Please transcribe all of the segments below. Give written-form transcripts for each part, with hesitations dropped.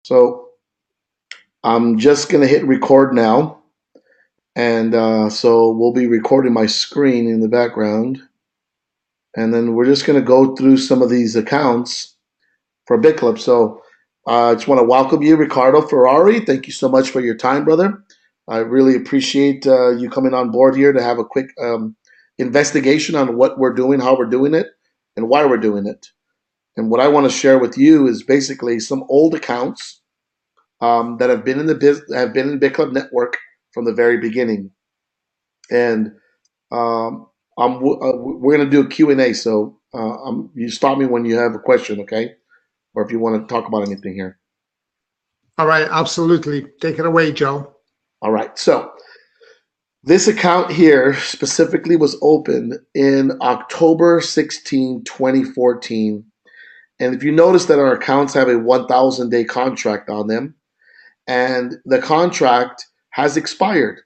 So I'm just gonna hit record now, and so we'll be recording my screen in the background, and then we're just gonna go through some of these accounts for BitClub. So I just want to welcome you, Ricardo Ferrari. Thank you so much for your time, brother. I really appreciate you coming on board here to have a quick investigation on what we're doing, how we're doing it, and why we're doing it. And what I want to share with you is basically some old accounts that have been in have been in BitClub Network from the very beginning. And um, we're going to do a Q&A. So you stop me when you have a question, okay? Or if you want to talk about anything here. All right, absolutely. Take it away, Joe. All right. So this account here specifically was opened in October 16, 2014. And if you notice that our accounts have a 1,000-day contract on them, and the contract has expired.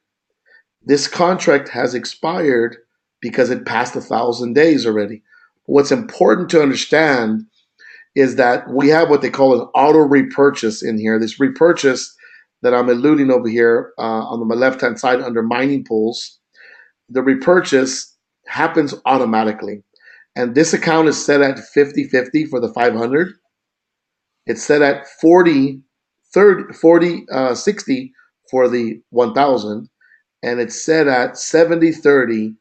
This contract has expired because it passed 1,000 days already. What's important to understand is that we have what they call an auto repurchase in here. This repurchase that I'm alluding over here on my left-hand side under mining pools, the repurchase happens automatically. And this account is set at 50-50 for the 500. It's set at 60 for the 1,000. And it's set at 70-30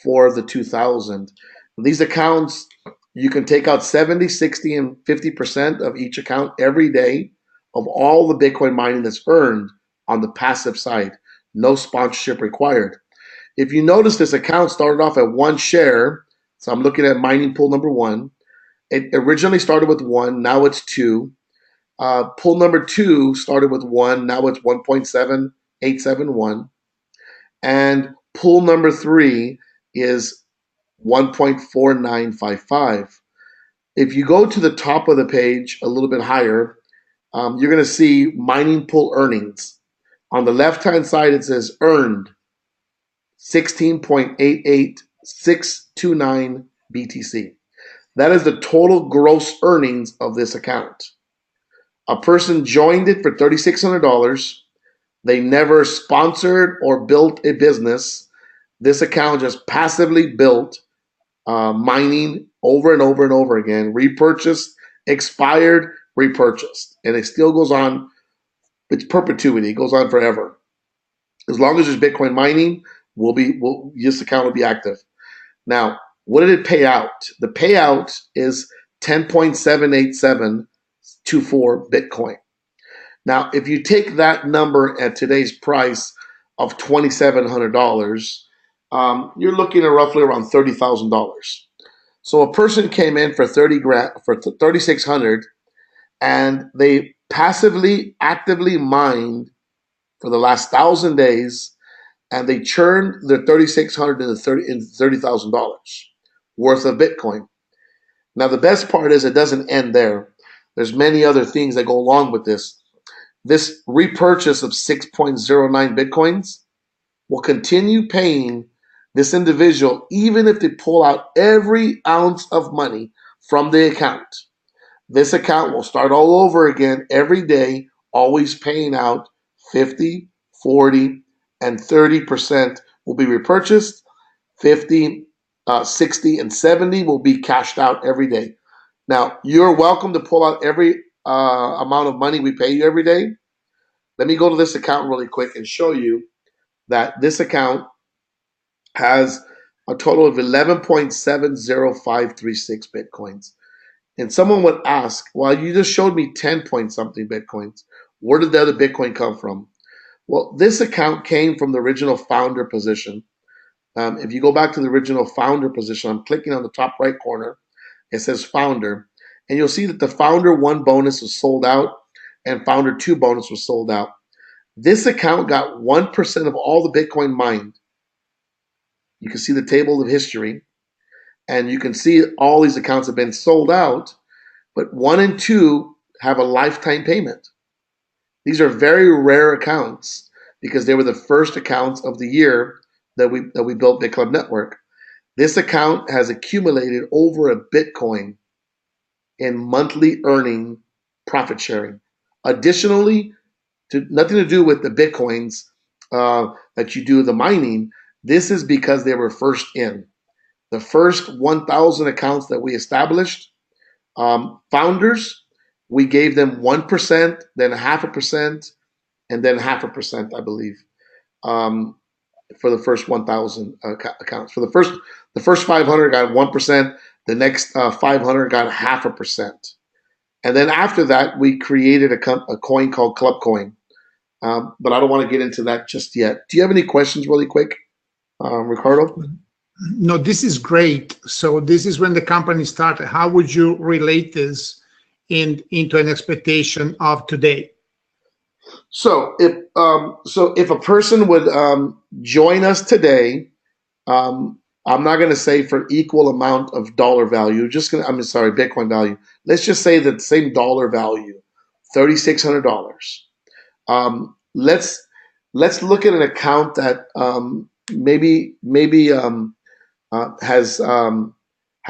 for the 2,000. These accounts, you can take out 70, 60, and 50% of each account every day of all the Bitcoin mining that's earned on the passive side. No sponsorship required. If you notice, this account started off at one share. So I'm looking at mining pool number one. It originally started with one, now it's two. Pool number two started with one, now it's 1.7871. And pool number three is 1.4955. If you go to the top of the page a little bit higher, you're going to see mining pool earnings. On the left-hand side, it says earned 16.88629 BTC. That is the total gross earnings of this account. A person joined it for $3,600. They never sponsored or built a business. This account just passively built, mining over and over and over again, repurchased, expired, repurchased. And it still goes on. It's perpetuity. It goes on forever. As long as there's Bitcoin mining, this account will be active. Now, what did it pay out? The payout is 10.78724 Bitcoin. Now, if you take that number at today's price of $2,700, you're looking at roughly around $30,000. So a person came in for $3,600, and they passively, actively mined for the last 1,000 days, and they churned their $3,600 into $30,000 worth of Bitcoin. Now, the best part is it doesn't end there. There's many other things that go along with this. This repurchase of 6.09 Bitcoins will continue paying this individual even if they pull out every ounce of money from the account. This account will start all over again every day, always paying out 50, 40, and 30% will be repurchased. 50, 60, and 70 will be cashed out every day. Now, you're welcome to pull out every amount of money we pay you every day. Let me go to this account really quick and show you that this account has a total of 11.70536 Bitcoins. And someone would ask, well, you just showed me 10 point something Bitcoins. Where did the other Bitcoin come from? Well, this account came from the original founder position. If you go back to the original founder position, I'm clicking on the top right corner. It says founder. And you'll see that the founder 1 bonus was sold out and founder 2 bonus was sold out. This account got 1% of all the Bitcoin mined. You can see the table of history, and you can see all these accounts have been sold out, but 1 and 2 have a lifetime payment. These are very rare accounts because they were the first accounts of the year that we built BitClub Network. This account has accumulated over a Bitcoin in monthly earning profit sharing. additionally, nothing to do with the Bitcoins that you do the mining. This is because they were first in. The first 1,000 accounts that we established, founders, we gave them 1%, then 0.5%, and then 0.5%, I believe, for the first 1,000 accounts. For the first 500 got 1%. The next 500 got 0.5%. And then after that, we created a coin called Club Coin. But I don't want to get into that just yet. Do you have any questions really quick, Ricardo? No, this is great. So this is when the company started. How would you relate this into an expectation of today? So if a person would join us today, I'm not going to say for equal amount of dollar value. Bitcoin value. Let's just say that same dollar value, $3,600. Let's look at an account that maybe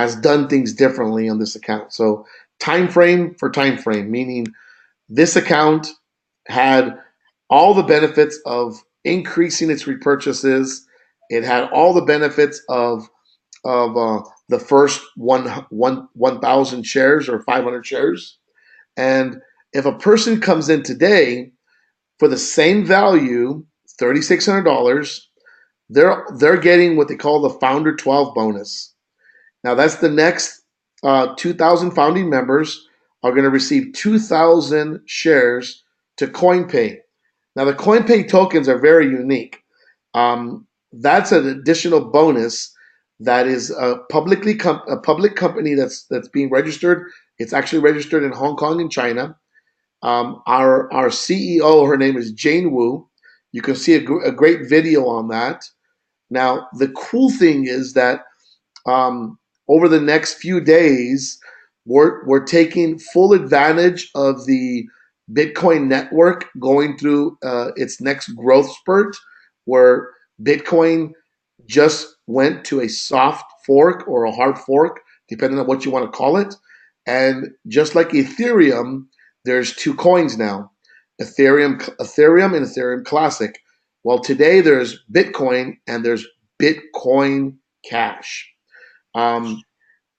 has done things differently on this account. So time frame, meaning this account had all the benefits of increasing its repurchases. It had all the benefits of the first 1,000 shares or 500 shares. And if a person comes in today for the same value, $3,600, they're getting what they call the Founder 12 bonus. Now that's the next 2,000 founding members are going to receive 2,000 shares to CoinPay. Now the CoinPay tokens are very unique. That's an additional bonus that is a public company that's being registered. It's actually registered in Hong Kong and China. Our CEO, her name is Jane Wu. You can see a great video on that. Now the cool thing is that over the next few days, we're taking full advantage of the Bitcoin network going through its next growth spurt, where Bitcoin just went to a soft fork or a hard fork, depending on what you want to call it. And just like Ethereum, there's two coins now, Ethereum and Ethereum Classic. Well, today there's Bitcoin and there's Bitcoin Cash.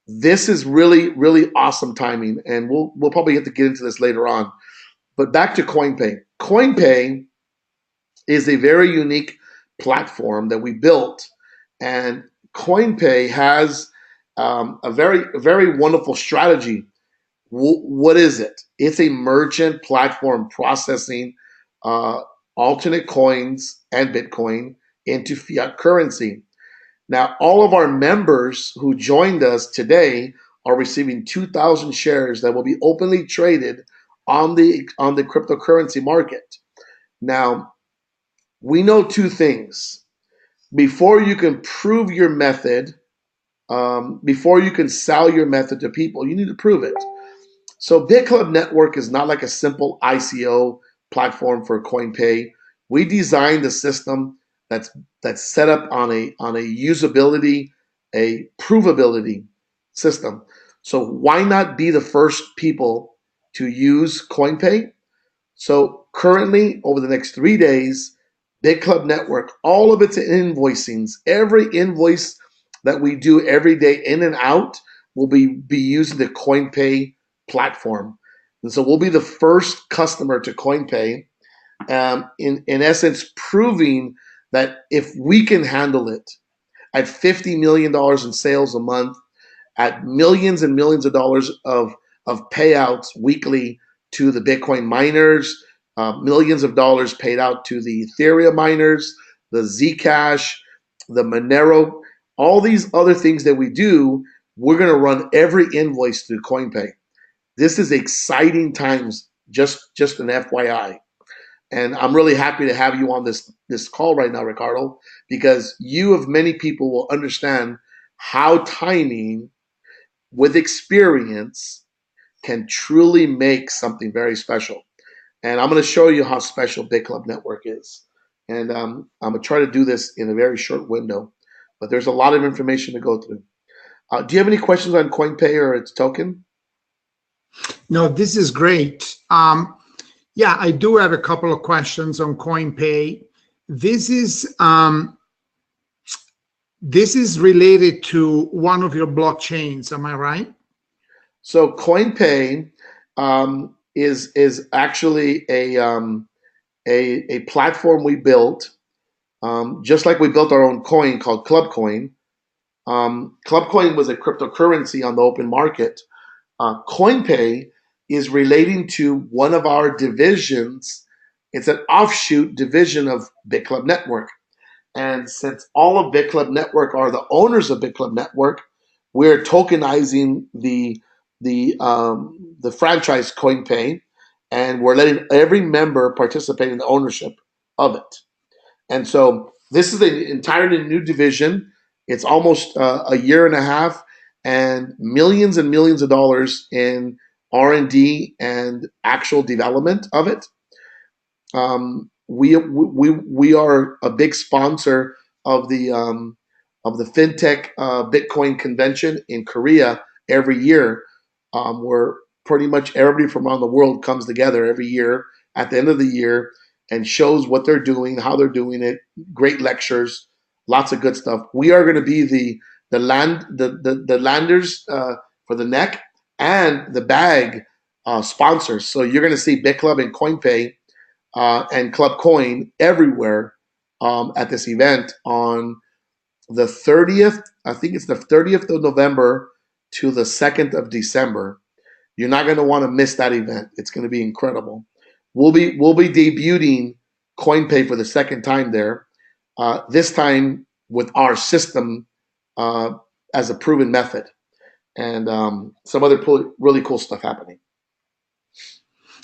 This is really, really awesome timing, and we'll probably get into this later on. But back to CoinPay. CoinPay is a very unique platform that we built, and CoinPay has a very wonderful strategy. What is it? It's a merchant platform processing alternate coins and Bitcoin into fiat currency. Now, all of our members who joined us today are receiving 2,000 shares that will be openly traded on the cryptocurrency market. Now, we know two things. Before you can prove your method, before you can sell your method to people, you need to prove it. So BitClub Network is not like a simple ICO platform for CoinPay. We designed a system that's set up on a usability, a provability system. So why not be the first people to use CoinPay? So currently, over the next 3 days, BitClub Network, all of its invoicings, every invoice that we do every day in and out will be using the CoinPay platform. And so we'll be the first customer to CoinPay, in essence, proving that if we can handle it at $50 million in sales a month, at millions and millions of dollars of payouts weekly to the Bitcoin miners, millions of dollars paid out to the Ethereum miners, the Zcash, the Monero, all these other things that we do, we're going to run every invoice through CoinPay. This is exciting times, just an FYI. And I'm really happy to have you on this call right now, Ricardo, because you of many people will understand how timing with experience can truly make something very special. And I'm going to show you how special BitClub Network is. And I'm going to try to do this in a very short window, but there's a lot of information to go through. Do you have any questions on CoinPay or its token? No, this is great. Yeah, I do have a couple of questions on CoinPay. This is related to one of your blockchains. Am I right? So CoinPay is actually a platform we built, just like we built our own coin called ClubCoin. ClubCoin was a cryptocurrency on the open market. CoinPay is relating to one of our divisions. It's an offshoot division of BitClub Network. And since all of BitClub Network are the owners of BitClub Network, we're tokenizing the franchise CoinPay, and we're letting every member participate in the ownership of it. And so this is an entirely new division. It's almost a year and a half, and millions of dollars in R&D and actual development of it. We are a big sponsor of the FinTech Bitcoin convention in Korea every year, where pretty much everybody from around the world comes together every year at the end of the year and shows what they're doing, how they're doing it. Great lectures, lots of good stuff. We are going to be the landers for the neck and the bag sponsors. So you're going to see BitClub and CoinPay and ClubCoin everywhere at this event on the 30th. I think it's the 30th of November to the 2nd of December. You're not going to want to miss that event. It's going to be incredible. We'll be debuting CoinPay for the second time there. This time with our system as a proven method, and some other really cool stuff happening.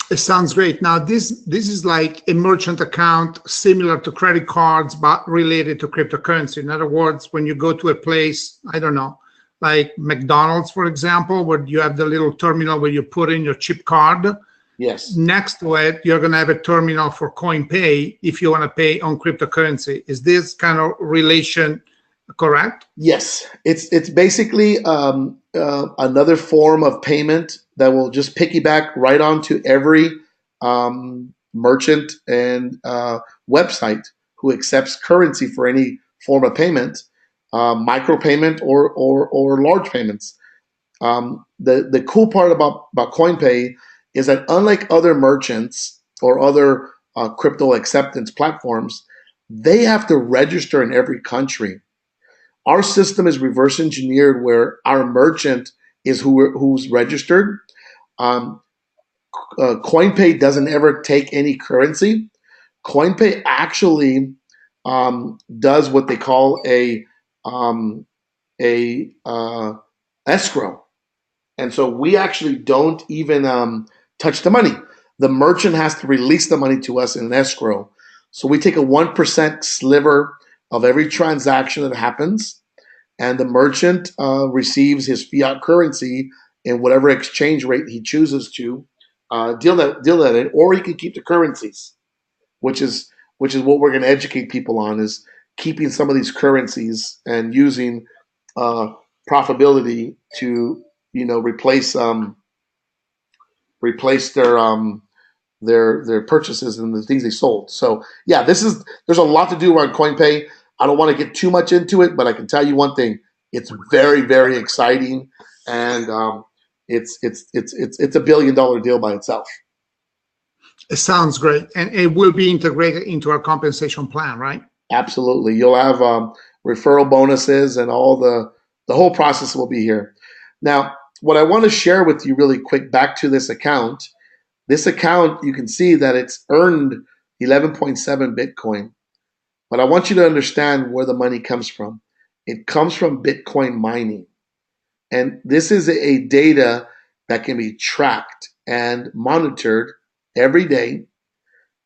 It sounds great. Now, this is like a merchant account similar to credit cards, but related to cryptocurrency. In other words, when you go to a place, I don't know, like McDonald's, for example, where you have the little terminal where you put in your chip card. Yes. Next to it, you're going to have a terminal for CoinPay if you want to pay on cryptocurrency. Is this kind of relation correct? Yes. It's basically another form of payment that will just piggyback right onto every merchant and website who accepts currency for any form of payment, micropayment or large payments. The cool part about CoinPay is that unlike other merchants or other crypto acceptance platforms, they have to register in every country. Our system is reverse engineered where our merchant is who's registered. CoinPay doesn't ever take any currency. CoinPay actually does what they call a escrow, and so we actually don't even touch the money. The merchant has to release the money to us in an escrow. So we take a 1% sliver of every transaction that happens, and the merchant receives his fiat currency in whatever exchange rate he chooses to deal that in, or he can keep the currencies, which is what we're going to educate people on, is keeping some of these currencies and using profitability to replace their purchases and the things they sold. So yeah, there's a lot to do around CoinPay. I don't want to get too much into it, but I can tell you one thing: it's very, very exciting, and it's a $1 billion deal by itself. It sounds great, and it will be integrated into our compensation plan, right? Absolutely, you'll have referral bonuses, and all the whole process will be here. Now, what I want to share with you really quick, back to this account. This account, you can see that it's earned 11.7 Bitcoin. But I want you to understand where the money comes from. It comes from Bitcoin mining. And this is a data that can be tracked and monitored every day.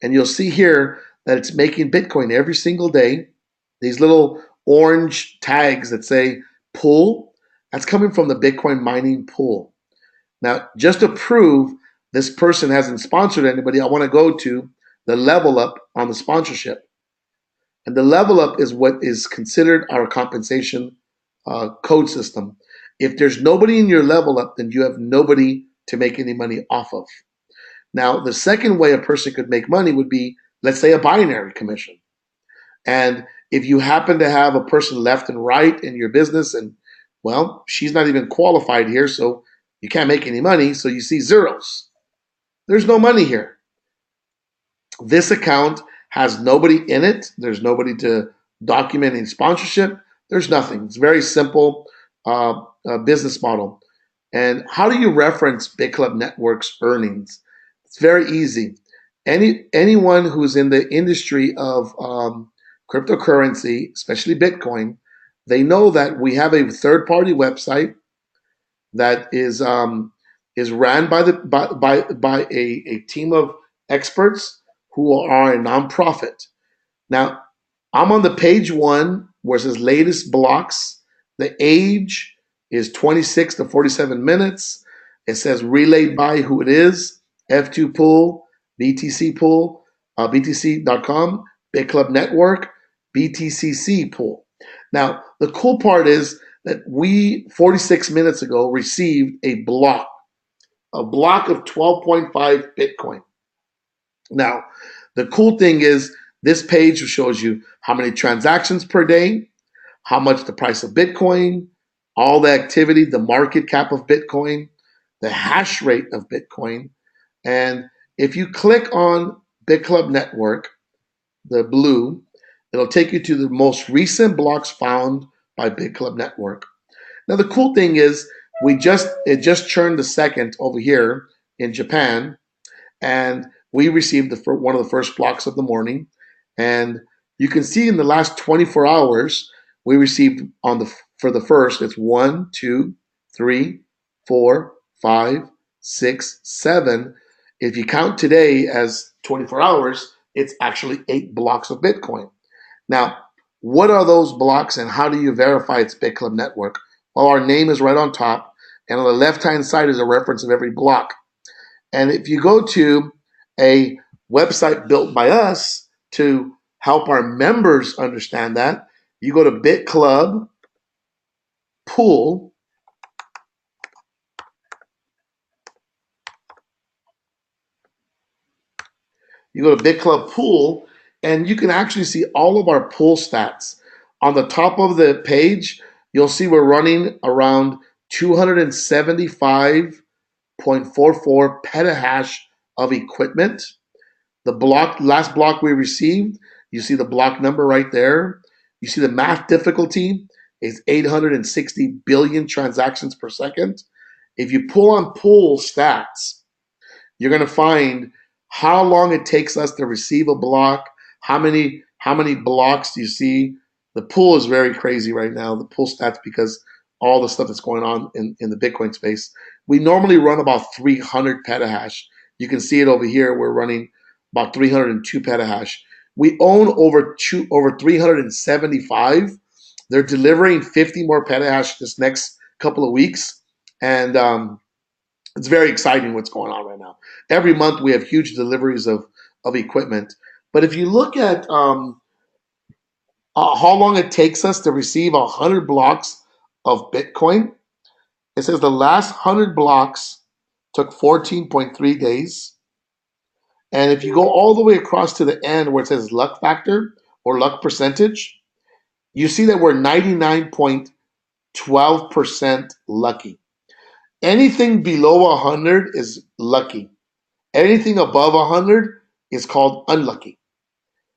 And you'll see here that it's making Bitcoin every single day. These little orange tags that say pool, that's coming from the Bitcoin mining pool. Now, just to prove this person hasn't sponsored anybody, I want to go to the level up on the sponsorship. And the level up is what is considered our compensation code system. If there's nobody in your level up, then you have nobody to make any money off of. Now, the second way a person could make money would be, let's say, a binary commission. And if you happen to have a person left and right in your business, and well, she's not even qualified here, so you can't make any money, so you see zeros. There's no money here. This account has nobody in it. There's nobody to document any sponsorship. There's nothing. It's a very simple business model. And how do you reference Big Club Network's earnings? It's very easy. Anyone who's in the industry of cryptocurrency, especially Bitcoin, they know that we have a third-party website that is ran by a team of experts who are a nonprofit. Now, I'm on the page one where it says latest blocks. The age is 26 to 47 minutes. It says relayed by who it is, F2 Pool, BTC Pool, BTC.com, Big Club Network, BTCC Pool. Now, the cool part is that we, 46 minutes ago, received a block of 12.5 Bitcoin. Now, the cool thing is this page shows you how many transactions per day, how much the price of Bitcoin, all the activity, the market cap of Bitcoin, the hash rate of Bitcoin. And if you click on Big Club Network, the blue, it'll take you to the most recent blocks found by Big Club Network. Now, the cool thing is it just churned the second over here in Japan, and we received one of the first blocks of the morning. And you can see in the last 24 hours, we received for the first, it's 1, 2, 3, 4, 5, 6, 7. If you count today as 24 hours, it's actually 8 blocks of Bitcoin. Now, what are those blocks and how do you verify it's Big Club Network? Well, our name is right on top, and on the left-hand side is a reference of every block. And if you go to a website built by us to help our members understand that, you go to Big Club Pool. You go to Big Club Pool, and you can actually see all of our pool stats. On the top of the page, you'll see we're running around 275.44 petahash of equipment. The last block we received, you see the block number right there. You see the math difficulty is 860 billion transactions per second. If you pull on pool stats, you're going to find how long it takes us to receive a block, how many blocks do you see. The pool is very crazy right now, the pool stats, because all the stuff that's going on in the Bitcoin space. We normally run about 300 petahash. You can see it over here. We're running about 302 petahash. We own over 375. They're delivering 50 more petahash this next couple of weeks. And it's very exciting what's going on right now. Every month we have huge deliveries of equipment. But if you look at how long it takes us to receive 100 blocks of Bitcoin, it says the last 100 blocks took 14.3 days. And if you go all the way across to the end where it says luck factor or luck percentage, you see that we're 99.12% lucky. Anything below 100 is lucky. Anything above 100 is called unlucky.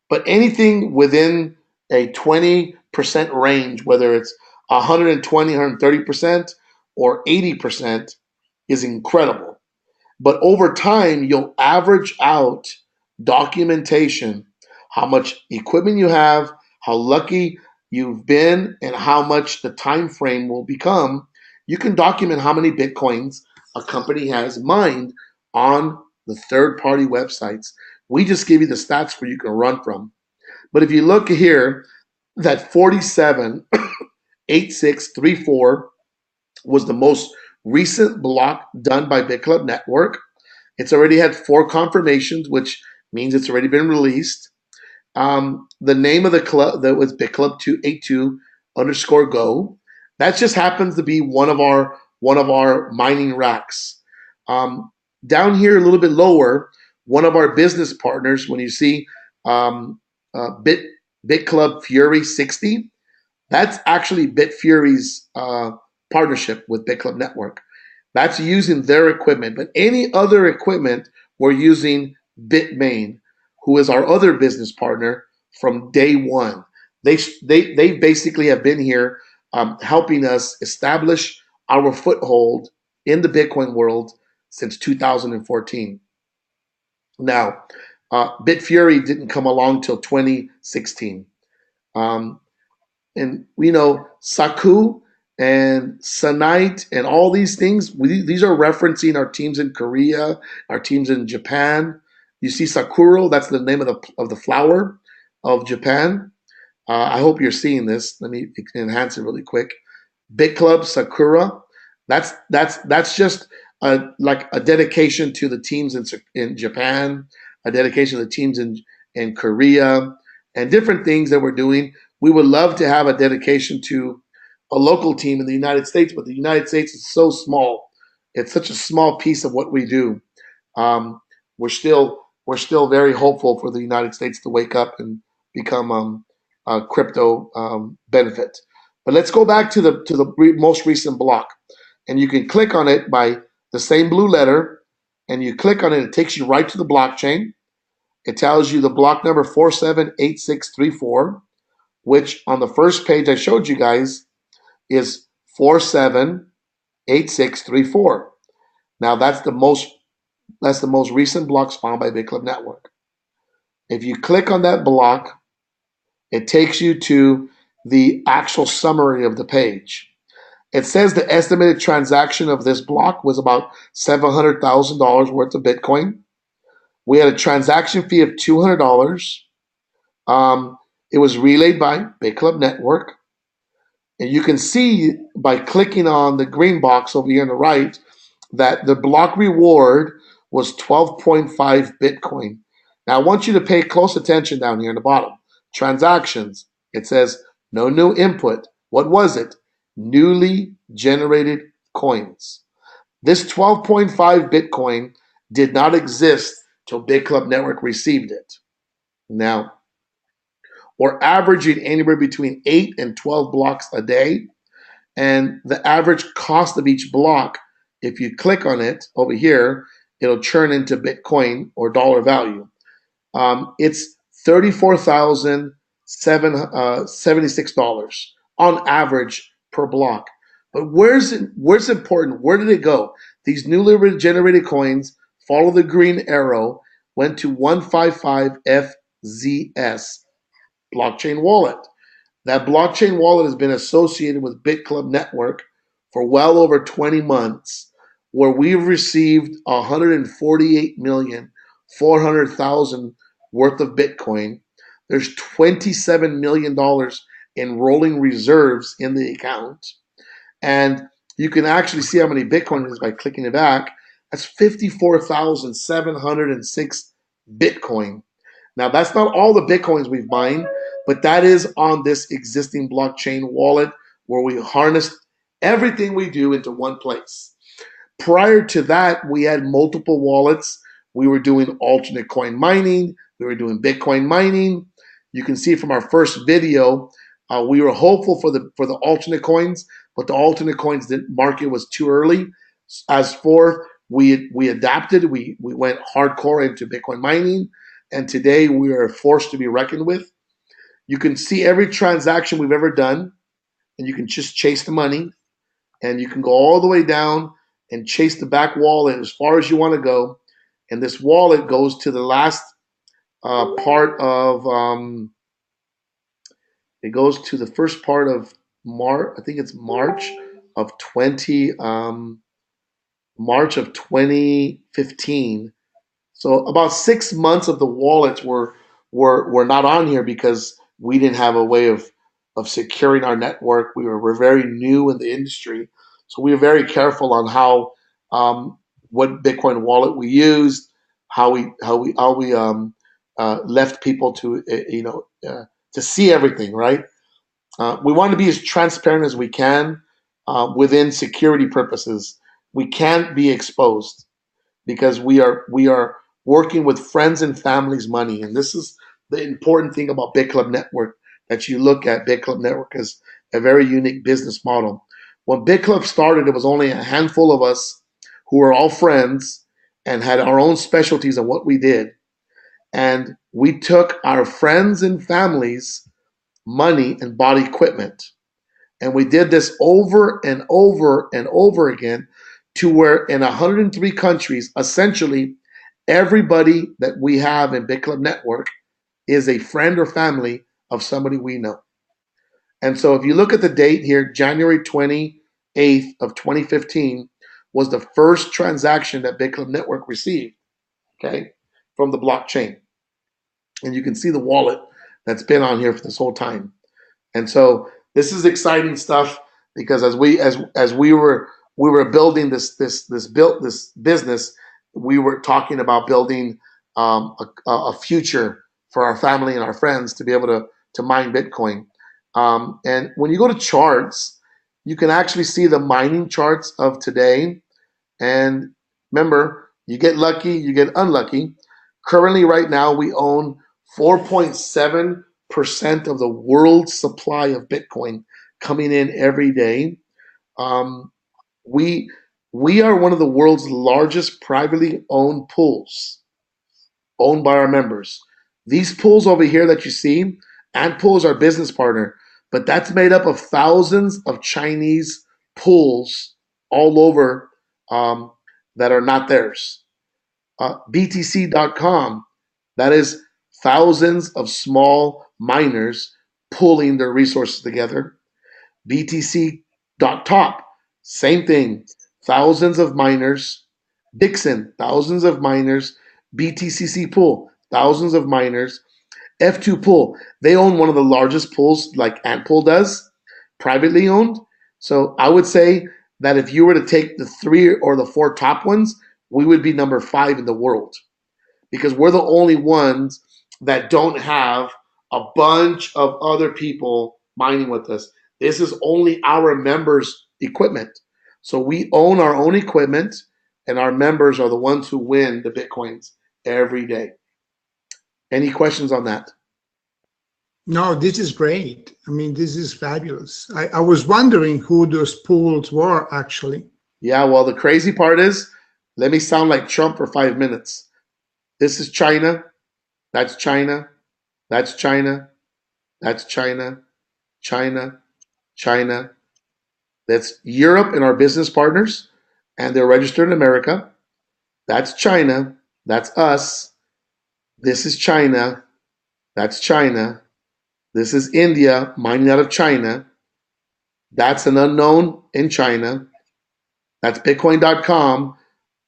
But anything within a 20% range, whether it's 120, 130%, or 80%, is incredible. But over time, you'll average out documentation, how much equipment you have, how lucky you've been, and how much the time frame will become. You can document how many Bitcoins a company has mined on the third-party websites. We just give you the stats where you can run from. But if you look here, that 478634 was the most recent block done by Big Club Network. It's already had 4 confirmations, which means it's already been released. The name of the club that was Big Club 282_go. That just happens to be one of our mining racks. down here a little bit lower, one of our business partners, when you see Bit Club Fury 60, that's actually Bitfury's partnership with BitClub Network. That's using their equipment. But any other equipment, we're using Bitmain, who is our other business partner from day one. They basically have been here helping us establish our foothold in the Bitcoin world since 2014. Now, Bitfury didn't come along till 2016. And we know Saku and Sanite and all these things, these are referencing our teams in Korea, our teams in Japan. You see Sakura, that's the name of the flower of Japan. I hope you're seeing this. Let me enhance it really quick. Bit Club Sakura. That's just like a dedication to the teams in Japan, a dedication to the teams in Korea, and different things that we're doing. We would love to have a dedication to a local team in the United States, but the United States is so small. It's such a small piece of what we do. We're still very hopeful for the United States to wake up and become a crypto benefit. But let's go back to the most recent block, and you can click on it by the same blue letter, and you click on it. It takes you right to the blockchain. It tells you the block number 478634, which on the first page I showed you guys is 478634. Now that's the most recent blocks found by BitClub Network. If you click on that block, it takes you to the actual summary of the page. It says the estimated transaction of this block was about $700,000 worth of Bitcoin. We had a transaction fee of $200. It was relayed by BitClub Network. And you can see by clicking on the green box over here on the right that the block reward was 12.5 Bitcoin. Now I want you to pay close attention down here in the bottom. Transactions. It says no new input. What was it? Newly generated coins. This 12.5 Bitcoin did not exist till BitClub Network received it. Now, we're averaging anywhere between 8 and 12 blocks a day. And the average cost of each block, if you click on it over here, it'll turn into Bitcoin or dollar value. It's $34,076 on average per block. But where's important? Where did it go? These newly generated coins, follow the green arrow, went to 155FZS blockchain wallet. That blockchain wallet has been associated with BitClub Network for well over 20 months, where we've received 148,400,000 worth of Bitcoin. There's $27 million in rolling reserves in the account. And you can actually see how many Bitcoin it is by clicking it back. That's 54,706 Bitcoin. Now, that's not all the Bitcoins we've mined, but that is on this existing blockchain wallet where we harnessed everything we do into one place. Prior to that, we had multiple wallets. We were doing alternate coin mining. We were doing Bitcoin mining. You can see from our first video, we were hopeful for the alternate coins, but the alternate coins market was too early. As for we adapted, we went hardcore into Bitcoin mining, and today we are a force to be reckoned with. You can see every transaction we've ever done, and you can just chase the money, and you can go all the way down and chase the back wallet as far as you want to go. And this wallet goes to the last part of, it goes to the first part of March. I think it's March of 2015. So about 6 months of the wallets were not on here because we didn't have a way of securing our network. We're very new in the industry, so we were very careful on how what Bitcoin wallet we used, how we left people to to see everything. Right? We want to be as transparent as we can within security purposes. We can't be exposed. because we are working with friends and families' money, and this is the important thing about Big Club Network, that you look at Big Club Network as a very unique business model. When Big Club started, it was only a handful of us who were all friends and had our own specialties of what we did. And we took our friends and families' money and bought equipment. And we did this over and over and over again, to where in 103 countries, essentially everybody that we have in Big Club Network is a friend or family of somebody we know. And so if you look at the date here, January 28th of 2015 was the first transaction that Big Club Network received, okay, from the blockchain. And you can see the wallet that's been on here for this whole time. And so this is exciting stuff, because as we were building this business, we were talking about building a future for our family and our friends to be able to mine Bitcoin. And when you go to charts, you can actually see the mining charts of today. And remember, you get lucky, you get unlucky. Currently, right now, we own 4.7% of the world's supply of Bitcoin coming in every day. Um, we we are one of the world's largest privately owned pools, owned by our members. These pools over here that you see, Antpool is our business partner, but that's made up of thousands of Chinese pools all over, that are not theirs. BTC.com, that is thousands of small miners pooling their resources together. BTC.top, same thing, thousands of miners. Dixon, thousands of miners. BTCC pool, thousands of miners. F2 pool, they own one of the largest pools, like Antpool does, privately owned. So I would say that if you were to take the three or the four top ones, we would be number 5 in the world, because we're the only ones that don't have a bunch of other people mining with us. This is only our members' equipment. So we own our own equipment, and our members are the ones who win the Bitcoins every day. Any questions on that? No, this is great. I mean, this is fabulous. I was wondering who those pools were actually. Yeah, well, the crazy part is, let me sound like Trump for 5 minutes. This is China. That's China. That's China. That's China. China. China. That's Europe and our business partners, and they're registered in America. That's China. That's us. This is China. That's China. This is India mining out of China. That's an unknown in China. That's Bitcoin.com.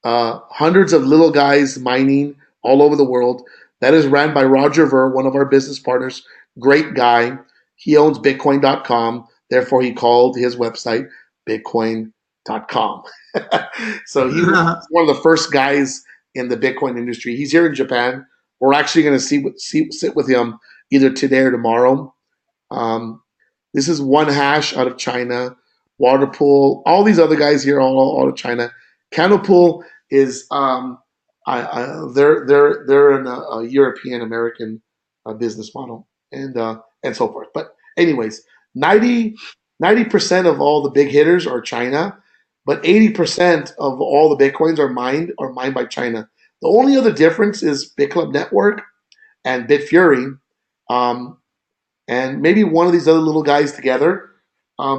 Hundreds of little guys mining all over the world. That is ran by Roger Ver, one of our business partners. Great guy. He owns Bitcoin.com. Therefore, he called his website Bitcoin.com. So he was one of the first guys in the Bitcoin industry. He's here in Japan. We're actually going to sit with him either today or tomorrow. This is One Hash out of China. Waterpool, all these other guys here, all out of China. Candlepool is they're in a European American business model, and so forth. But anyways, 90% of all the big hitters are China, but 80% of all the Bitcoins are mined by China. The only other difference is BitClub Network and Bitfury, and maybe one of these other little guys together,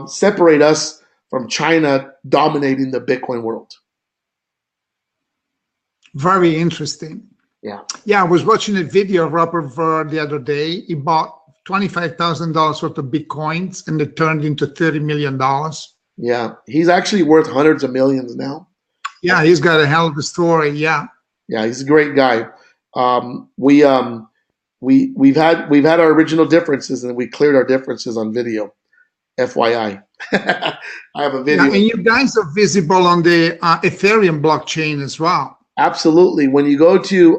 separate us from China dominating the Bitcoin world. Very interesting. Yeah. Yeah, I was watching a video of Robert Ver the other day. He bought $25,000 worth of Bitcoins and it turned into $30 million. Yeah, he's actually worth hundreds of millions now. Yeah, he's got a hell of a story. Yeah. Yeah, he's a great guy. We've had our original differences, and we cleared our differences on video. FYI, I have a video. Yeah, and you guys are visible on the Ethereum blockchain as well. Absolutely. When you go to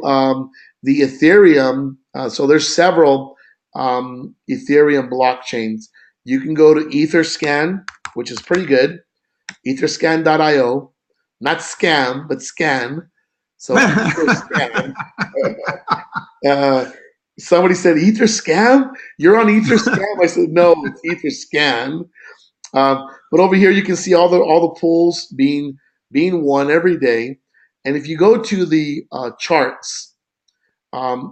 the Ethereum, so there's several Ethereum blockchains. You can go to Etherscan, which is pretty good. Etherscan.io, not scam, but scan. So Ether scam. Uh, somebody said Ether scam. You're on Ether scam. I said no, it's Ether scam. But over here you can see all the pools being won every day. And if you go to the charts,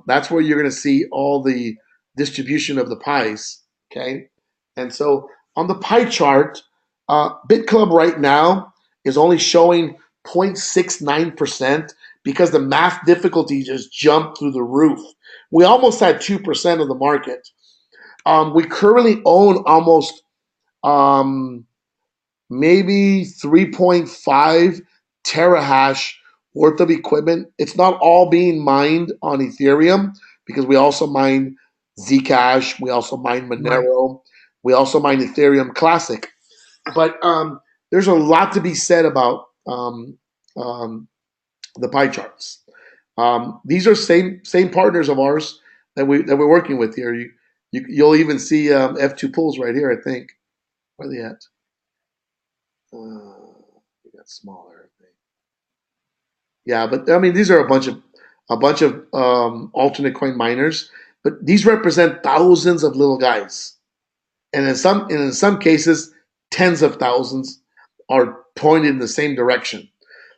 that's where you're going to see all the distribution of the pies. Okay, and so on the pie chart, BitClub right now is only showing 0.69% because the math difficulty just jumped through the roof. We almost had 2% of the market. We currently own almost maybe 3.5 terahash worth of equipment. It's not all being mined on Ethereum because we also mine Zcash, we also mine Monero, we also mine Ethereum Classic. But there's a lot to be said about the pie charts. These are same partners of ours that we're working with here. You'll even see F2 pools right here. I think. Where are they at? They got smaller. I think. Yeah, but I mean these are a bunch of alternate coin miners, but these represent thousands of little guys, and in some cases tens of thousands are pointed in the same direction.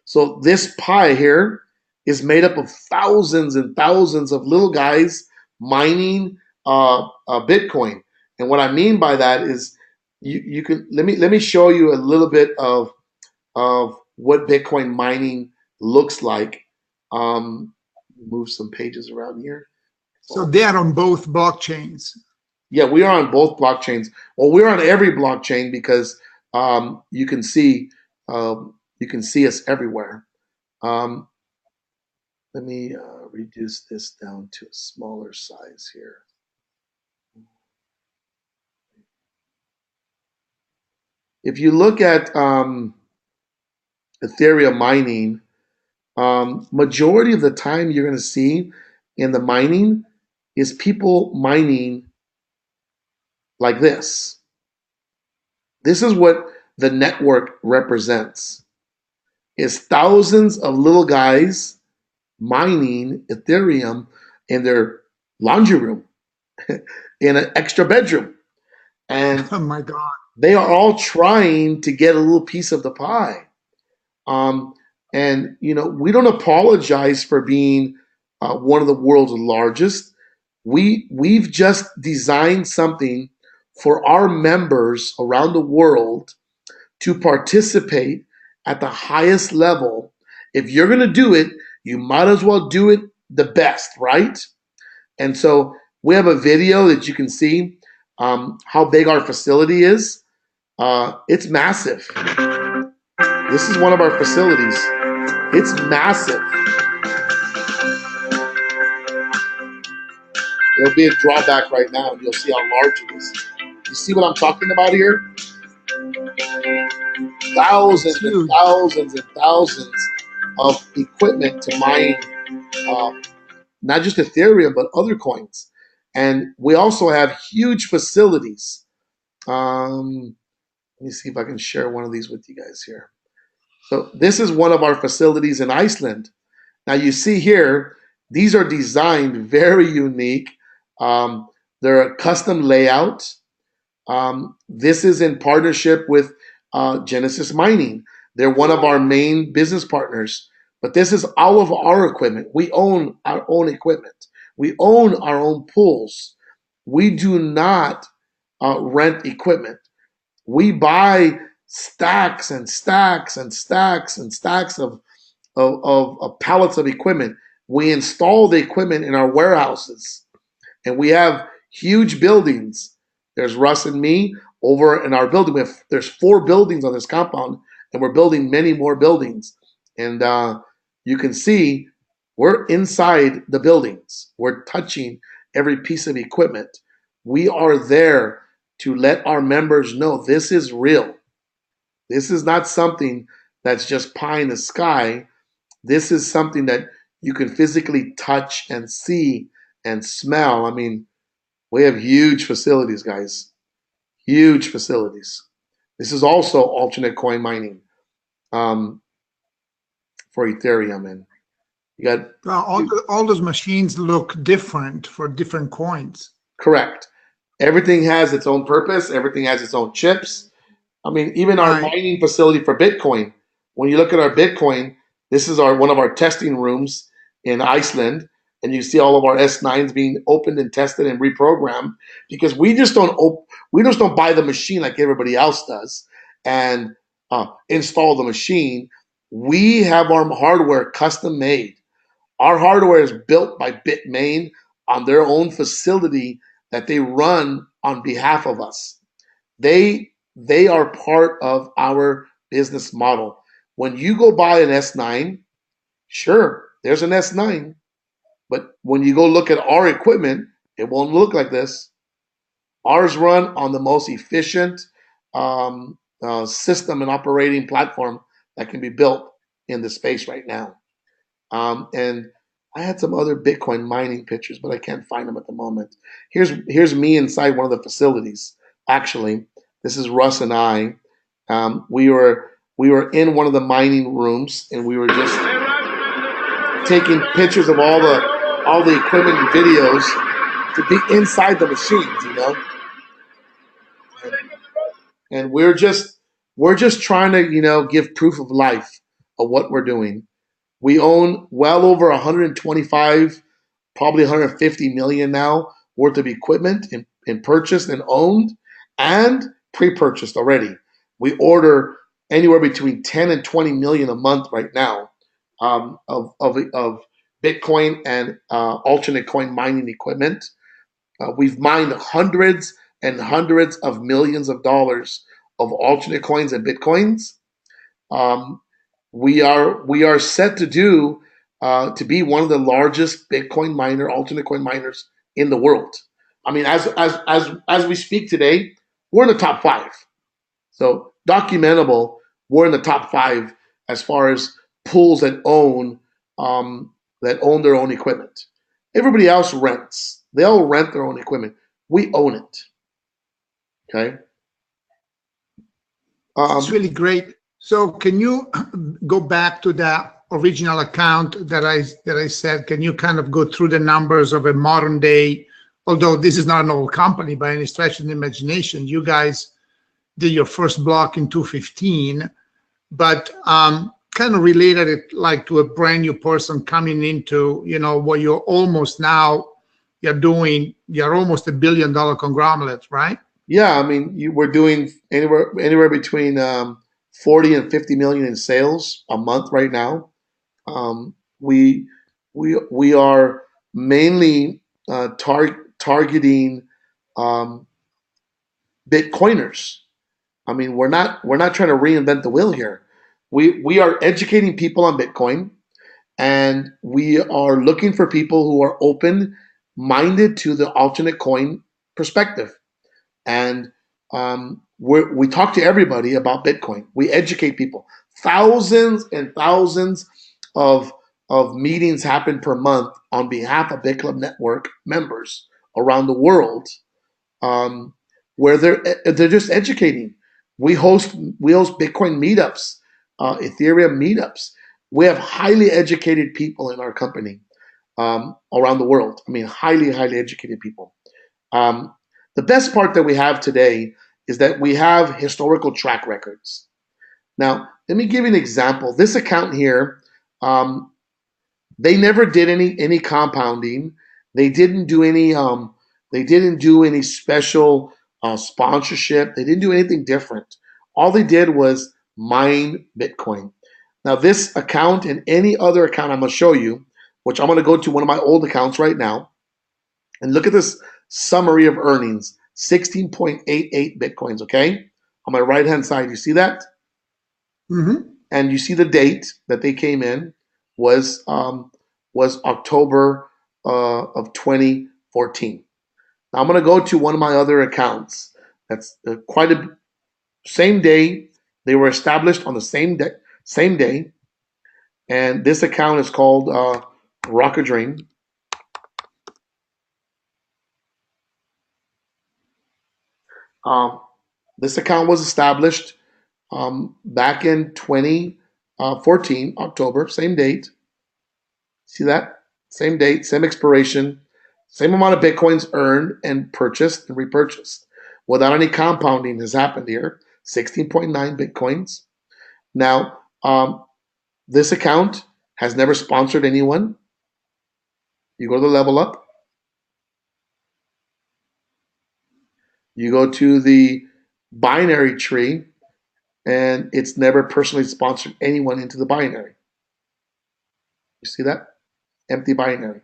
So this pie here is made up of thousands and thousands of little guys mining Bitcoin. And what I mean by that is you can let me show you a little bit of what Bitcoin mining looks like. Move some pages around here. So they are on both blockchains. Yeah, we are on both blockchains. Well, we're on every blockchain because you can see us everywhere. Let me reduce this down to a smaller size here. If you look at Ethereum mining, majority of the time you're going to see in the mining is people mining like this. This is what the network represents. Is thousands of little guys mining Ethereum in their laundry room, in an extra bedroom. And oh my God. They are all trying to get a little piece of the pie. And, we don't apologize for being one of the world's largest. We've just designed something for our members around the world to participate at the highest level. If you're going to do it, you might as well do it the best, right? And so we have a video that you can see how big our facility is. It's massive. This is one of our facilities. It's massive. There'll be a drawback right now, and you'll see how large it is. You see what I'm talking about here? Thousands and thousands and thousands of equipment to mine not just Ethereum, but other coins. And we also have huge facilities. Let me see if I can share one of these with you guys here. So this is one of our facilities in Iceland. Now you see here, these are designed very unique. They're a custom layout. This is in partnership with Genesis Mining. They're one of our main business partners. But this is all of our equipment. We own our own equipment. We own our own pools. We do not rent equipment. We buy stacks and stacks and stacks and stacks of pallets of equipment. We install the equipment in our warehouses. And we have huge buildings. There's Russ and me over in our building. There's 4 buildings on this compound, and we're building many more buildings. And you can see we're inside the buildings. We're touching every piece of equipment. We are there to let our members know this is real. This is not something that's just pie in the sky. This is something that you can physically touch and see and smell. I mean, we have huge facilities, guys. Huge facilities. This is also alternate coin mining for Ethereum. And You got all those machines look different for different coins. correct. Everything has its own purpose. Everything has its own chips. I mean, even our Right. mining facility for Bitcoin. When you look at our Bitcoin, this is our one of our testing rooms in Iceland, and you see all of our S9s being opened and tested and reprogrammed because we just don't buy the machine like everybody else does and install the machine. We have our hardware custom made. Our hardware is built by Bitmain on their own facility that they run on behalf of us. They are part of our business model. When you go buy an S9, sure, there's an S9, but when you go look at our equipment, it won't look like this. Ours run on the most efficient system and operating platform that can be built in the space right now. And I had some other Bitcoin mining pictures, but I can't find them at the moment. Here's me inside one of the facilities. Actually, this is Russ and I. We were in one of the mining rooms, and we were just taking pictures of all the equipment and videos to be inside the machines, you know. And we're just trying to give proof of life of what we're doing. We own well over 125, probably 150 million now worth of equipment in purchased and owned and pre-purchased already. We order anywhere between 10 and 20 million a month right now of Bitcoin and alternate coin mining equipment. We've mined hundreds and hundreds of millions of dollars of alternate coins and Bitcoins. Um, we are set to be one of the largest Bitcoin miner, alternate coin miners in the world. I mean, as we speak today, we're in the top five. So documentable, we're in the top five as far as pools that own their own equipment. Everybody else rents. They all rent their own equipment. We own it. Okay. It's really great. So can you go back to the original account that I said? Can you kind of go through the numbers of a modern day, although this is not an old company by any stretch of the imagination. You guys did your first block in 2015, but kind of related it like to a brand new person coming into, what you're almost now, you're almost $1 billion conglomerate, right? Yeah, I mean, we're doing anywhere between 40 and 50 million in sales a month right now. Um, we we are mainly targeting um, Bitcoiners. I mean, we're not trying to reinvent the wheel here. We are educating people on Bitcoin, and we are looking for people who are open minded to the alternate coin perspective. And we talk to everybody about Bitcoin. We educate people. Thousands and thousands of meetings happen per month on behalf of BitClub Network members around the world, um, where they're just educating. We host Bitcoin meetups, Ethereum meetups. We have highly educated people in our company around the world. I mean, highly educated people. Um, the best part that we have today is that we have historical track records. Now, let me give you an example. This account here, um, they never did any compounding. They didn't do any special sponsorship. They didn't do anything different. All they did was mine Bitcoin. Now, this account and any other account I'm going to show you, which I'm going to go to one of my old accounts right now, and look at this summary of earnings, 16.88 Bitcoins, okay? On my right-hand side, you see that? Mm-hmm. And you see the date that they came in was October of 2014. Now I'm going to go to one of my other accounts. That's quite a same day. They were established on the same day, and this account is called Rocket Dream. Um, this account was established back in 2014, October, same date. See that? Same date, same expiration, same amount of Bitcoins earned and purchased and repurchased. Without any compounding has happened here. 16.9 Bitcoins. Now, this account has never sponsored anyone. You go to the level up. You go to the binary tree, and it's never personally sponsored anyone into the binary. You see that? Empty binary.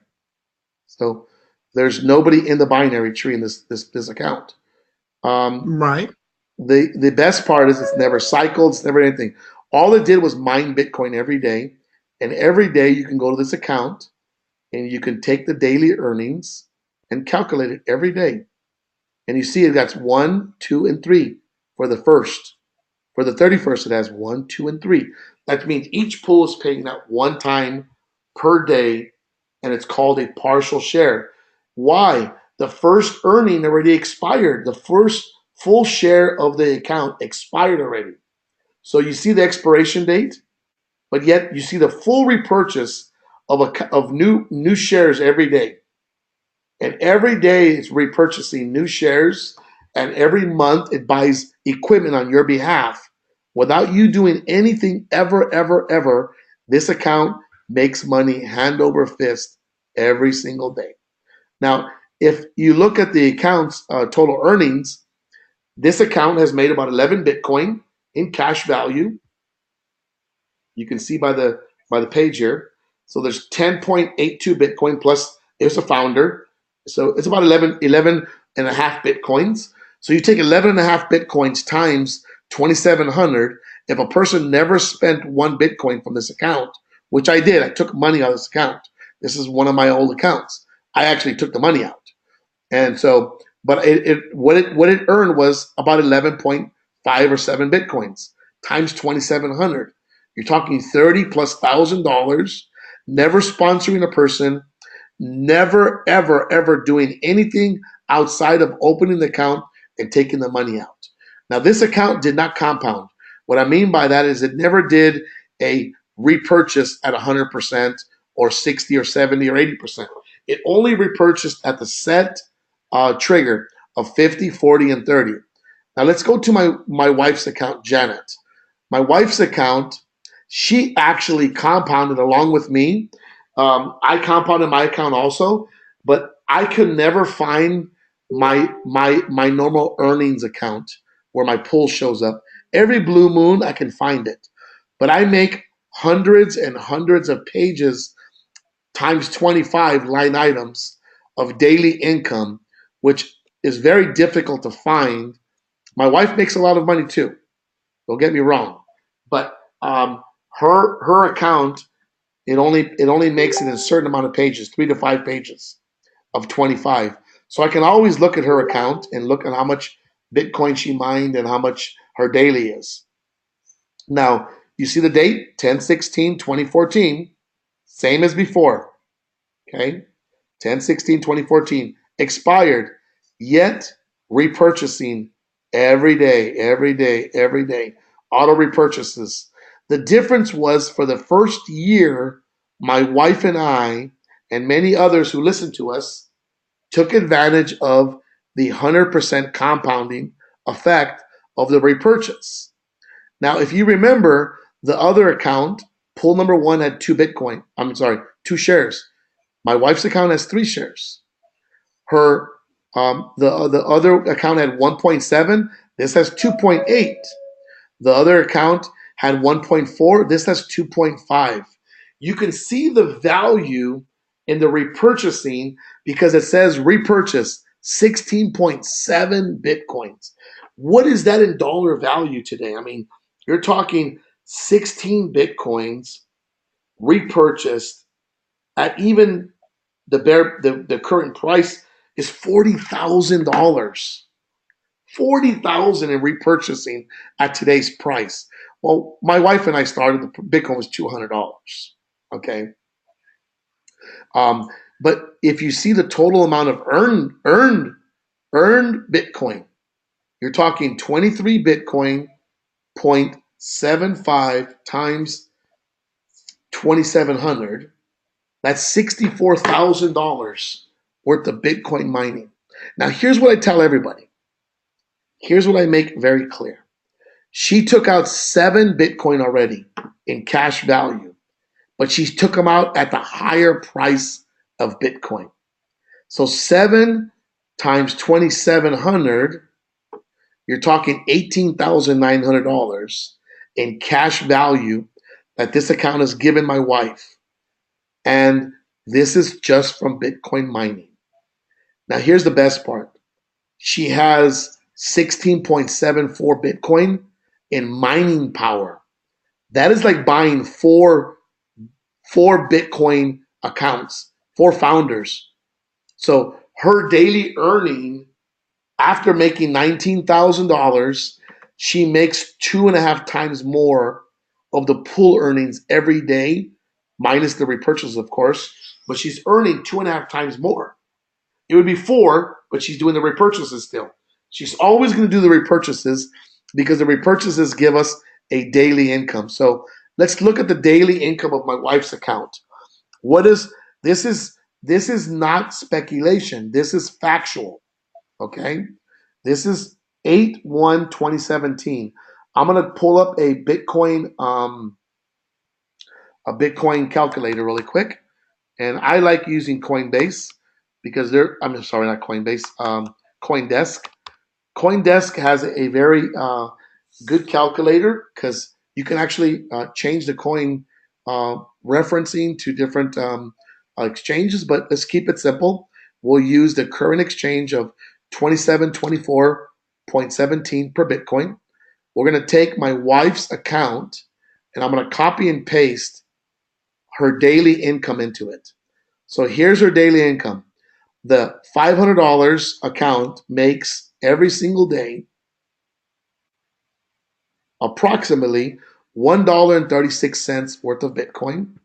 So there's nobody in the binary tree in this account. Right. The best part is it's never cycled, it's never anything. All it did was mine Bitcoin every day, and every day you can go to this account and you can take the daily earnings and calculate it every day. And you see it got 1, 2, and 3 for the first. For the 31st, it has 1, 2, and 3. That means each pool is paying out one time per day, and it's called a partial share. Why? The first earning already expired. The first full share of the account expired already. So you see the expiration date, but yet you see the full repurchase of new shares every day. And every day it's repurchasing new shares, and every month it buys equipment on your behalf without you doing anything ever, ever, ever. This account makes money hand over fist every single day. Now, if you look at the account's total earnings, this account has made about 11 Bitcoin in cash value. You can see by the page here. So there's 10.82 Bitcoin plus there's a founder. So it's about 11 and a half Bitcoins. So you take 11 and a half Bitcoins times 2,700. If a person never spent one Bitcoin from this account, which I did, I took money out of this account. This is one of my old accounts. I actually took the money out. And so, but what it earned was about 11.5 or 7 Bitcoins times 2,700. You're talking $30,000+, never sponsoring a person, never, ever, ever doing anything outside of opening the account and taking the money out. Now, this account did not compound. What I mean by that is it never did a repurchase at 100% or 60 or 70 or 80%. It only repurchased at the set trigger of 50, 40, and 30. Now, let's go to my wife's account, Janet. My wife's account, she actually compounded along with me. I compounded my account also, but I could never find my normal earnings account where my pool shows up. Every blue moon, I can find it, but I make hundreds and hundreds of pages times 25 line items of daily income, which is very difficult to find. My wife makes a lot of money too. Don't get me wrong, but her account, it only makes it in a certain amount of pages, 3 to 5 pages of 25. So I can always look at her account and look at how much Bitcoin she mined and how much her daily is. Now, you see the date, 10/16/2014, same as before. Okay? 10/16/2014, expired, yet repurchasing every day, every day, every day. Auto repurchases. The difference was for the first year, my wife and I, and many others who listened to us, took advantage of the 100% compounding effect of the repurchase. Now, if you remember, the other account, pool number 1 had 2 shares. My wife's account has 3 shares. Her the other account had 1.7. This has 2.8. The other account had 1.4. This has 2.5. You can see the value in the repurchasing because it says repurchase 16.7 Bitcoins. What is that in dollar value today? I mean, you're talking 16 Bitcoins repurchased at even the current price is $40,000. $40,000 in repurchasing at today's price. Well, my wife and I started, the Bitcoin was $200. Okay. But if you see the total amount of earned Bitcoin, you're talking 23 Bitcoin 0.75 times 2,700. That's $64,000 worth of Bitcoin mining. Now, here's what I tell everybody. Here's what I make very clear. She took out 7 Bitcoin already in cash value, but she took them out at the higher price of Bitcoin. So 7 times 2,700, you're talking $18,900 in cash value that this account has given my wife. And this is just from Bitcoin mining. Now, here's the best part. She has 16.74 Bitcoin in mining power. That is like buying four Bitcoin accounts, 4 founders. So her daily earning, after making $19,000, she makes 2.5 times more of the pool earnings every day, minus the repurchases, of course, but she's earning 2.5 times more. It would be 4, but she's doing the repurchases still. She's always going to do the repurchases because the repurchases give us a daily income. So let's look at the daily income of my wife's account. What is this? This is not speculation. This is factual. Okay, this is 8/1/2017. I'm gonna pull up a Bitcoin calculator really quick, and I like using Coinbase because I'm sorry, not Coinbase. CoinDesk. CoinDesk has a very good calculator because you can actually change the coin referencing to different exchanges. But let's keep it simple. We'll use the current exchange of 2724.17 per Bitcoin. We're going to take my wife's account and I'm going to copy and paste her daily income into it. So here's her daily income. The $500 account makes every single day approximately $1.36 worth of Bitcoin.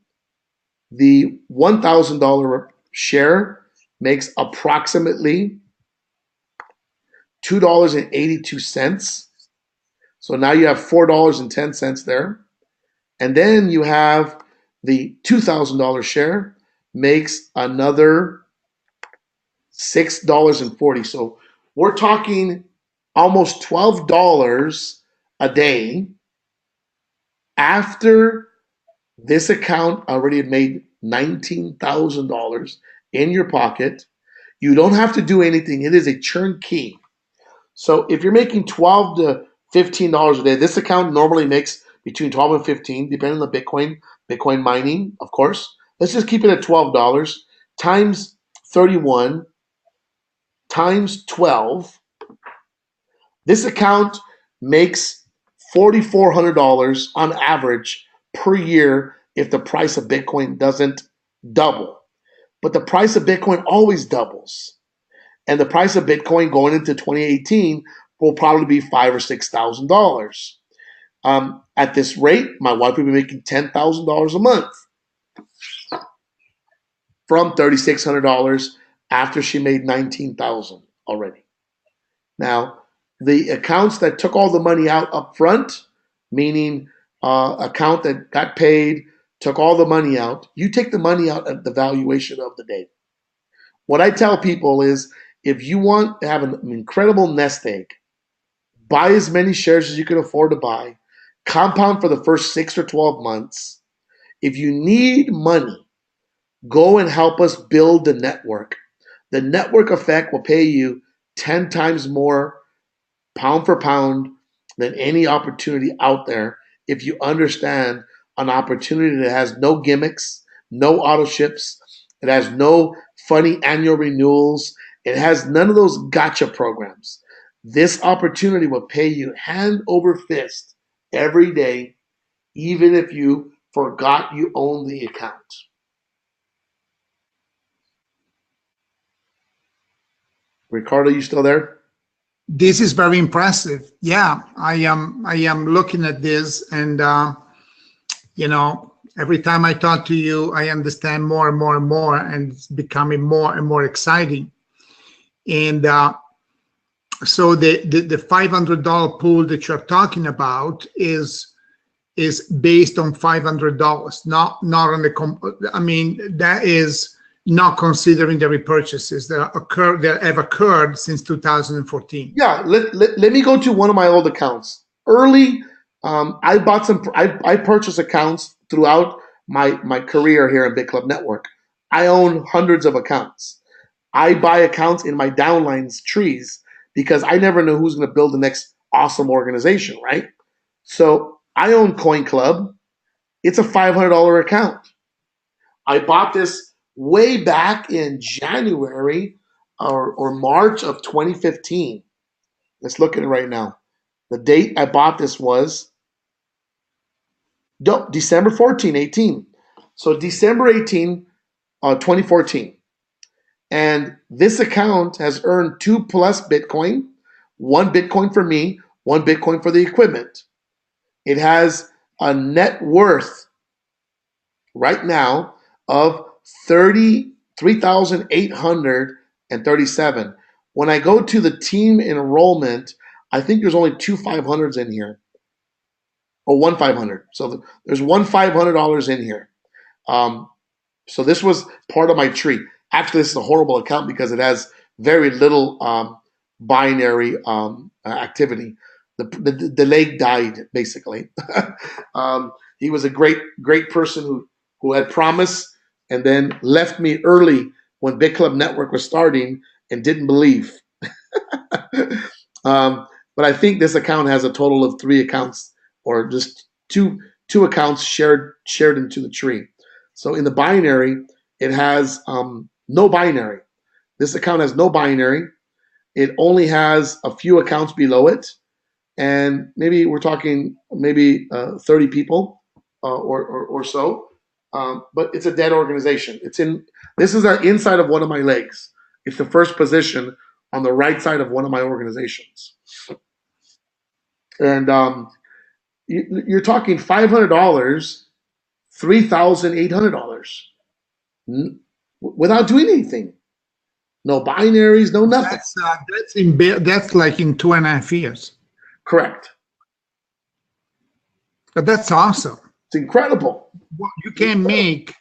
The $1,000 share makes approximately $2.82. So now you have $4.10 there. And then you have the $2,000 share makes another $6.40. So we're talking almost $12 a day after this account already made $19,000 in your pocket. You don't have to do anything. It is a turnkey. So if you're making $12 to $15 a day, this account normally makes between 12 and 15, depending on the Bitcoin mining, of course. Let's just keep it at $12 times 31 times 12. This account makes $4,400 on average per year if the price of Bitcoin doesn't double. But the price of Bitcoin always doubles. And the price of Bitcoin going into 2018 will probably be $5,000 or $6,000. At this rate, my wife will be making $10,000 a month from $3,600 after she made $19,000 already. Now, the accounts that took all the money out up front, meaning account that got paid, took all the money out, you take the money out at the valuation of the day. What I tell people is, if you want to have an incredible nest egg, buy as many shares as you can afford to buy, compound for the first 6 or 12 months. If you need money, go and help us build the network. The network effect will pay you 10 times more pound for pound than any opportunity out there if you understand an opportunity that has no gimmicks, no auto ships, it has no funny annual renewals, it has none of those gotcha programs. This opportunity will pay you hand over fist every day, even if you forgot you own the account. Ricardo, you still there? This is very impressive. Yeah, I am looking at this, and every time I talk to you, I understand more and more and more, and it's becoming more and more exciting. And so the $500 pool that you're talking about is is based on $500, not on the. I mean, that is not considering the repurchases that have occurred since 2014. Yeah, let me go to one of my old accounts. Early, I bought some. I purchased accounts throughout my career here in Big Club Network. I own hundreds of accounts. I buy accounts in my downlines trees because I never know who's going to build the next awesome organization, right? So I own Coin Club. It's a $500 account. I bought this way back in January or March of 2015. Let's look at it right now. The date I bought this was December 14, 18. So December 18, 2014. And this account has earned 2+ Bitcoin, 1 Bitcoin for me, 1 Bitcoin for the equipment. It has a net worth right now of 33,837. When I go to the team enrollment, I think there's only 2 500s in here, or 1 500. So there's $1 $500 in here. So this was part of my tree. Actually, this is a horrible account because it has very little binary activity. The leg died basically. He was a great person who had promise and then left me early when Big Club Network was starting and didn't believe. But I think this account has a total of 3 accounts, or just two accounts shared into the tree. So in the binary, it has no binary. This account has no binary. It only has a few accounts below it, and maybe we're talking 30 people or so. But it's a dead organization. This is the inside of one of my legs. It's the first position on the right side of one of my organizations. And you're talking $500, $3,800 without doing anything. No binaries, no nothing. That's like in 2.5 years. Correct. But that's awesome. It's incredible. Well, you can make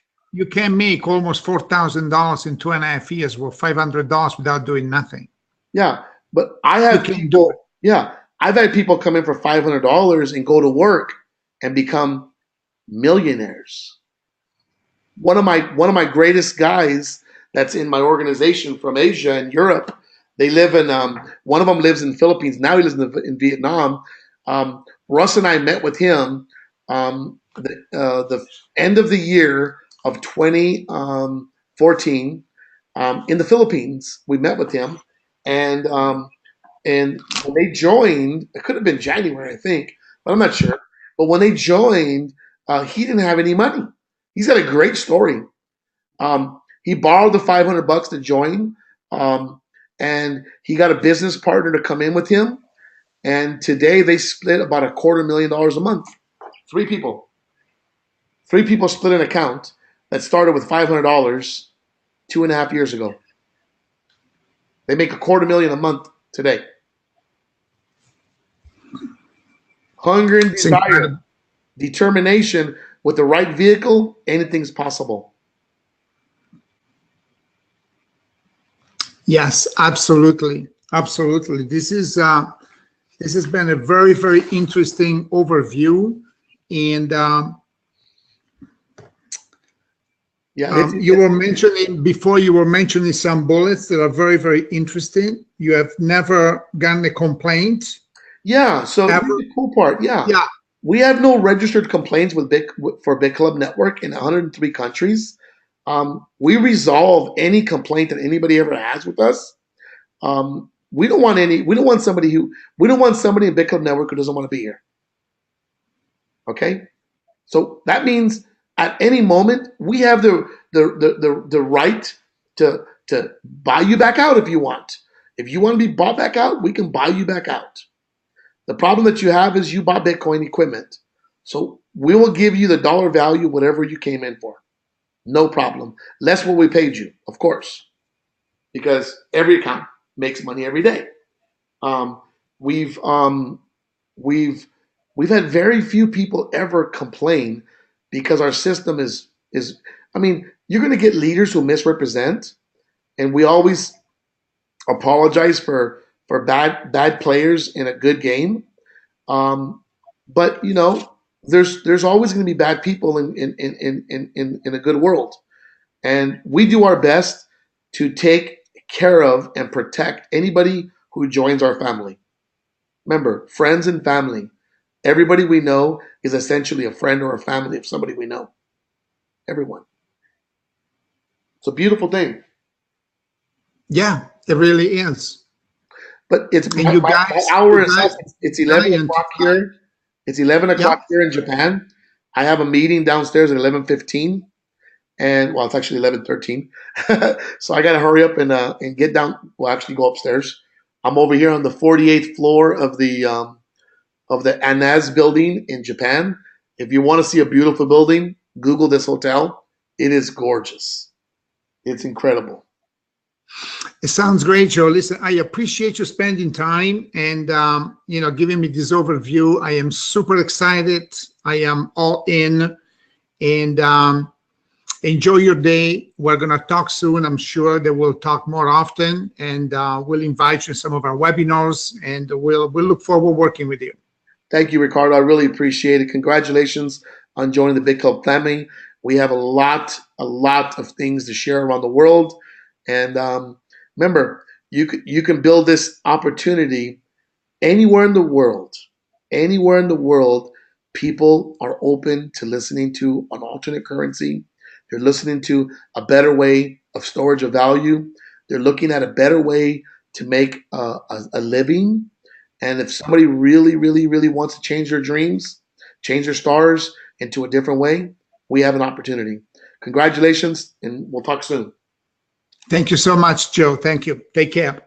almost $4,000 in 2.5 years with $500 without doing nothing. Yeah, but I have people. Yeah, I've had people come in for $500 and go to work and become millionaires. One of my greatest guys that's in my organization from Asia and Europe. They live in one of them lives in the Philippines. Now he lives in Vietnam. Russ and I met with him the end of the year of 2014 in the Philippines. We met with him, and when they joined, it could have been January, I think, but I'm not sure. But when they joined, he didn't have any money. He's got a great story. He borrowed the $500 to join, and he got a business partner to come in with him. And today they split about $250,000 a month. 3 people. 3 people split an account that started with $500 2.5 years ago. They make $250,000 a month today. Hunger and desire, determination. With the right vehicle, anything's possible. Yes, absolutely, absolutely. This has been a very, very interesting overview, and you were mentioning some bullets that are very, very interesting. You have never gotten a complaint. Yeah. So that's the cool part. Yeah. Yeah. We have no registered complaints for Big Club Network in 103 countries. We resolve any complaint that anybody ever has with us. We don't want somebody in Big Club Network who doesn't want to be here. Okay, so that means at any moment we have the right to buy you back out if you want. If you want to be bought back out, we can buy you back out. The problem that you have is you bought Bitcoin equipment. So we will give you the dollar value, whatever you came in for. No problem. Less what we paid you, of course, because every account makes money every day. We've We've had very few people ever complain because our system is. I mean, you're going to get leaders who misrepresent, and we always apologize for bad players in a good game. But you know, there's always going to be bad people in a good world, and we do our best to take care of and protect anybody who joins our family. Remember, friends and family. Everybody we know is essentially a friend or a family of somebody we know. Everyone. It's a beautiful thing. Yeah, it really is. But it's And you my guys, hour you is guys up. It's 11 giant. o'clock here. It's 11 Yeah. o'clock here in Japan. I have a meeting downstairs at 11:15, and well, it's actually 11:13. So I got to hurry up and get down. Well, actually, go upstairs. I'm over here on the 48th floor of the Anaz building in Japan. If you want to see a beautiful building, Google this hotel. It is gorgeous. It's incredible. It sounds great, Joe. Listen, I appreciate you spending time and giving me this overview. I am super excited. I am all in, and enjoy your day. We're gonna talk soon. I'm sure that we'll talk more often, and we'll invite you to some of our webinars, and we'll look forward to working with you. Thank you, Ricardo. I really appreciate it. Congratulations on joining the Big Club family. We have a lot of things to share around the world. And remember, you can build this opportunity anywhere in the world. Anywhere in the world, people are open to listening to an alternate currency. They're listening to a better way of storage of value. They're looking at a better way to make a living. And if somebody really, really, really wants to change their dreams, change their stars into a different way, we have an opportunity. Congratulations, and we'll talk soon. Thank you so much, Joe. Thank you. Take care.